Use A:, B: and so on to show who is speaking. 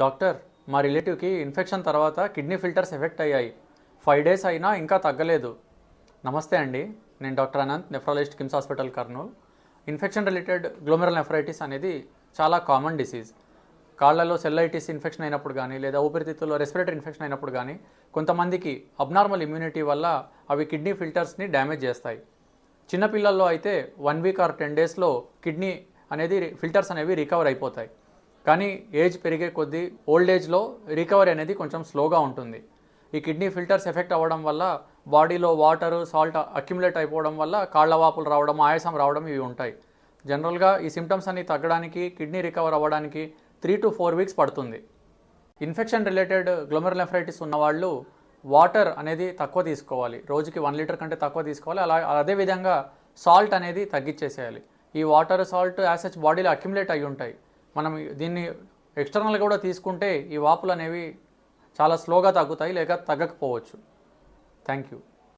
A: Doctor, మా రిలేటివ్కి infection తర్వాత కిడ్నీ ఫిల్టర్స్ ఎఫెక్ట్ అయ్యాయి. 5 డేస్ అయినా ఇంకా తగ్గలేదు. నమస్తే అండి, నేను doctor Anant, nephrologist, KIMS hospital, Kurnool. Infection related glomerular nephritis అనేది చాలా కామన్ డిసీజ్. కాళ్ళలో సెల్లైటిస్ ఇన్ఫెక్షన్ అయినప్పుడు కానీ, లేదా ఊపిరితిత్తుల్లో రెస్పిరేటరీ ఇన్ఫెక్షన్ అయినప్పుడు కానీ, కొంతమందికి అబ్నార్మల్ ఇమ్యూనిటీ వల్ల అవి కిడ్నీ ఫిల్టర్స్ని డ్యామేజ్ చేస్తాయి. చిన్నపిల్లల్లో అయితే 1 వీక్ ఆర్ 10 డేస్లో కిడ్నీ అనేది ఫిల్టర్స్ అనేవి రికవర్ అయిపోతాయి. కానీ ఏజ్ పెరిగే కొద్దీ ఓల్డ్ ఏజ్లో రికవరీ అనేది కొంచెం స్లోగా ఉంటుంది. ఈ కిడ్నీ ఫిల్టర్స్ ఎఫెక్ట్ అవ్వడం వల్ల బాడీలో వాటర్, సాల్ట్ అక్యుములేట్ అయిపోవడం వల్ల కాళ్ళ వాపులు రావడం, ఆయాసం రావడం ఇవి ఉంటాయి. జనరల్గా ఈ సిమ్టమ్స్ అన్ని తగ్గడానికి, కిడ్నీ రికవర్ అవ్వడానికి 3 to 4 వీక్స్ పడుతుంది. ఇన్ఫెక్షన్ రిలేటెడ్ గ్లోమెరల్ నెఫ్రైటిస్ ఉన్నవాళ్ళు వాటర్ అనేది తక్కువ తీసుకోవాలి. రోజుకి 1 లీటర్ కంటే తక్కువ తీసుకోవాలి. అదేవిధంగా సాల్ట్ అనేది తగ్గించేసేయాలి. ఈ వాటర్, సాల్ట్ యాజ్ సచ్ బాడీలో అక్యుములేట్ అయి ఉంటాయి. మనం దీన్ని ఎక్స్టర్నల్గా కూడా తీసుకుంటే ఈ వాపులు అనేవి చాలా స్లోగా తగ్గుతాయి, లేక తగ్గకపోవచ్చు. Thank you.